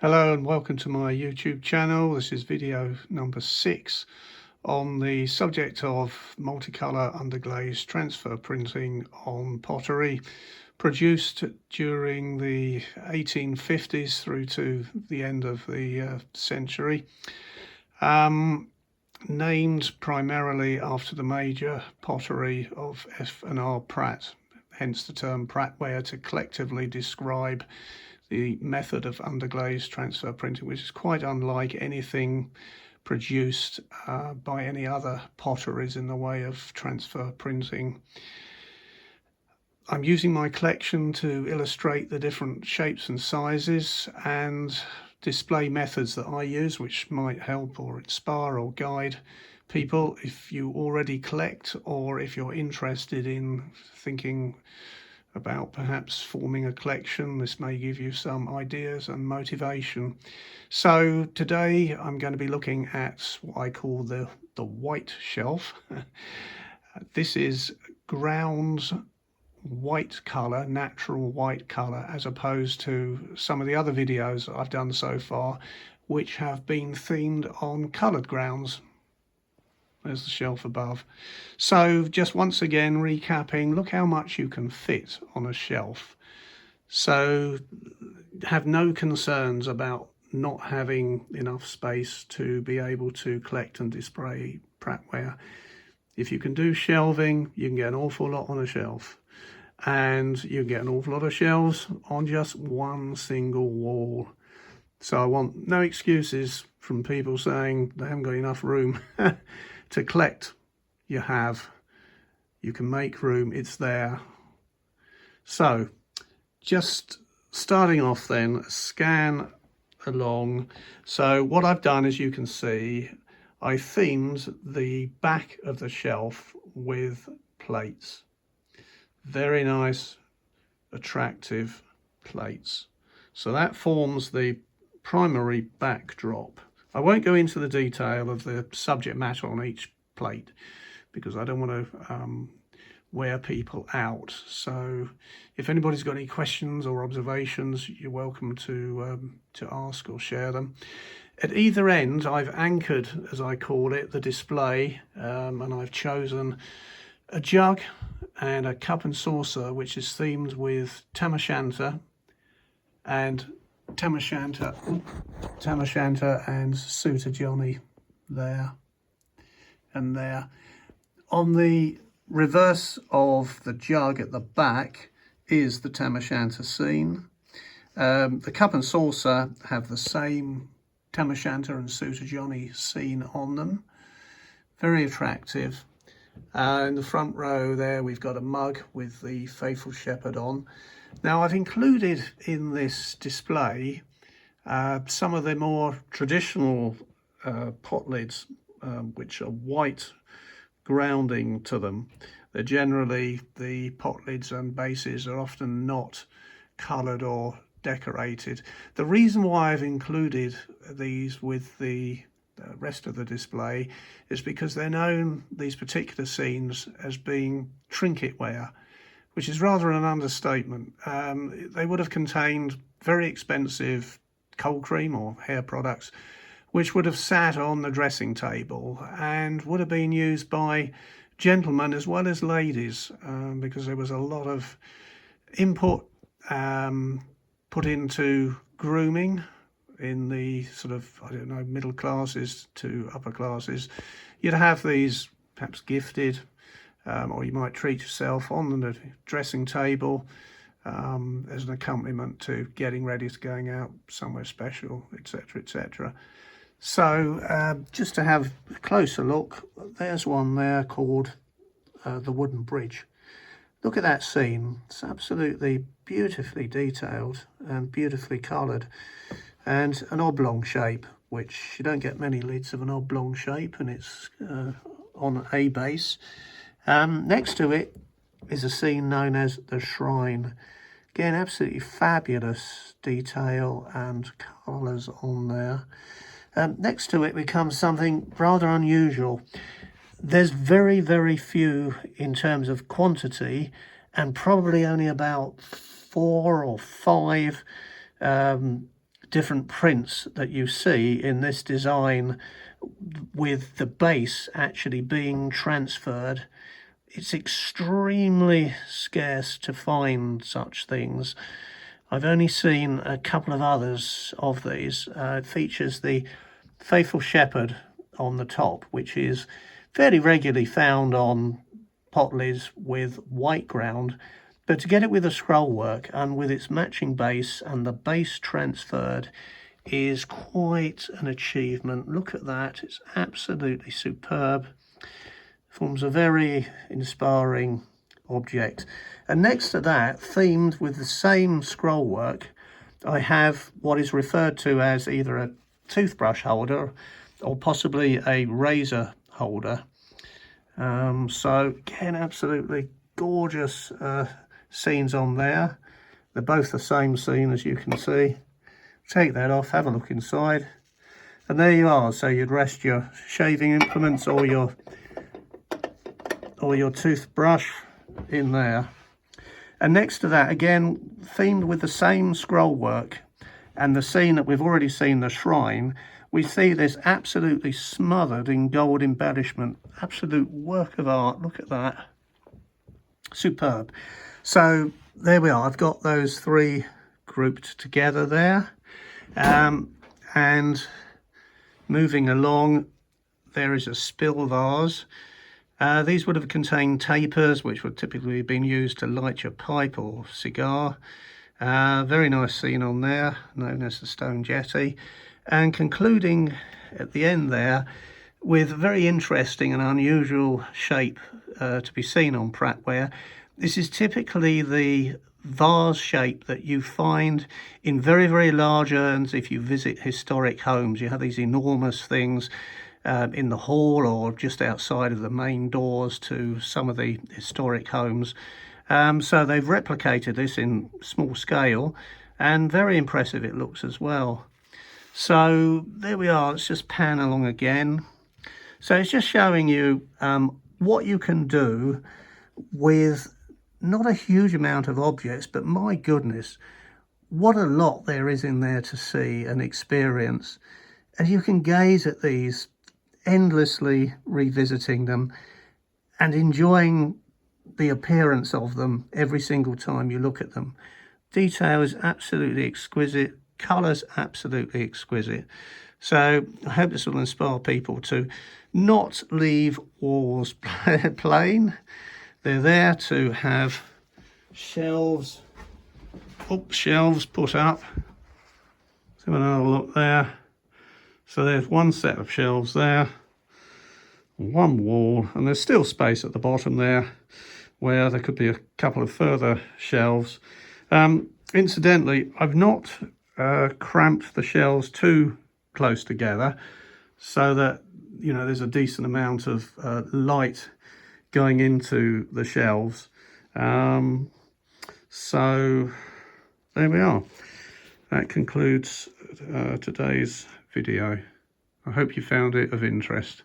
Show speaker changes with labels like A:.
A: Hello and welcome to my YouTube channel. This is video number 6 on the subject of multicolour underglaze transfer printing on pottery produced during the 1850s through to the end of the century. Named primarily after the major pottery of F&R Pratt, hence the term Prattware to collectively describe the method of underglaze transfer printing, which is quite unlike anything produced by any other potteries in the way of transfer printing. I'm using my collection to illustrate the different shapes and sizes and display methods that I use, which might help or inspire or guide people if you already collect, or if you're interested in thinking about perhaps forming a collection. This may give you some ideas and motivation. So today I'm going to be looking at what I call the white shelf. This is ground white color, natural white color, as opposed to some of the other videos I've done so far which have been themed on colored grounds. There's the shelf above. So just once again recapping, look how much you can fit on a shelf. So have no concerns about not having enough space to be able to collect and display Prattware. If you can do shelving, you can get an awful lot on a shelf, and you get an awful lot of shelves on just one single wall. So I want no excuses from people saying they haven't got enough room to collect. You can make room, it's there. So just starting off then, scan along. So what I've done, as you can see, I themed the back of the shelf with plates. Very nice, attractive plates. So that forms the primary backdrop. I won't go into the detail of the subject matter on each plate because I don't want to wear people out. So if anybody's got any questions or observations, you're welcome to ask or share them. At either end, I've anchored, as I call it, the display, and I've chosen a jug and a cup and saucer which is themed with Tam O'Shanter and Suitor Johnny there and there. On the reverse of the jug at the back is the Tam O'Shanter scene. The cup and saucer have the same Tam O'Shanter and Suitor Johnny scene on them. Very attractive. In the front row there we've got a mug with the Faithful Shepherd on. Now I've included in this display some of the more traditional pot lids which are white grounding to them. They're generally, the pot lids and bases are often not coloured or decorated. The reason why I've included these with the rest of the display is because they're known, these particular scenes, as being trinket ware, which is rather an understatement. They would have contained very expensive cold cream or hair products which would have sat on the dressing table and would have been used by gentlemen as well as ladies, because there was a lot of input put into grooming in the sort of, I don't know, middle classes to upper classes. You'd have these perhaps gifted, or you might treat yourself on the dressing table as an accompaniment to getting ready to going out somewhere special, etc., etc. So just to have a closer look, there's one there called the Wooden Bridge. Look at that scene. It's absolutely beautifully detailed and beautifully coloured, and an oblong shape, which you don't get many lids of an oblong shape, and it's on a base. Next to it is a scene known as the Shrine. Again, absolutely fabulous detail and colours on there. Next to it becomes something rather unusual. There's very, very few in terms of quantity, and probably only about 4 or 5 different prints that you see in this design with the base actually being transferred. It's extremely scarce to find such things. I've only seen a couple of others of these. It features the Faithful Shepherd on the top, which is fairly regularly found on potleys with white ground, but to get it with a scroll work and with its matching base and the base transferred is quite an achievement. Look at that, it's absolutely superb. Forms a very inspiring object. And next to that, themed with the same scroll work, I have what is referred to as either a toothbrush holder or possibly a razor holder. So again, absolutely gorgeous scenes on there. They're both the same scene, as you can see. Take that off, have a look inside, and there you are. So you'd rest your shaving implements or your toothbrush in there. And next to that, again, themed with the same scroll work and the scene that we've already seen, the shrine, we see this absolutely smothered in gold embellishment. Absolute work of art. Look at that. Superb. So there we are. I've got those three grouped together there. And moving along, there is a spill vase. These would have contained tapers, which would typically have been used to light your pipe or cigar. Very nice scene on there, known as the Stone Jetty. And concluding at the end there with a very interesting and unusual shape to be seen on Prattware. This is typically the vase shape that you find in very, very large urns if you visit historic homes. You have these enormous things in the hall or just outside of the main doors to some of the historic homes. So they've replicated this in small scale, and very impressive it looks as well. So there we are. Let's just pan along again. So it's just showing you what you can do with not a huge amount of objects, but my goodness, what a lot there is in there to see and experience. And you can gaze at these, endlessly revisiting them and enjoying the appearance of them every single time you look at them. Detail is absolutely exquisite. Colours absolutely exquisite. So I hope this will inspire people to not leave walls plain. They're there to have shelves, shelves put up. Let's have another look there. So there's one set of shelves there, one wall, and there's still space at the bottom there where there could be a couple of further shelves. Incidentally, I've not cramped the shelves too close together so that, you know, there's a decent amount of light going into the shelves. So there we are. That concludes today's video. I hope you found it of interest.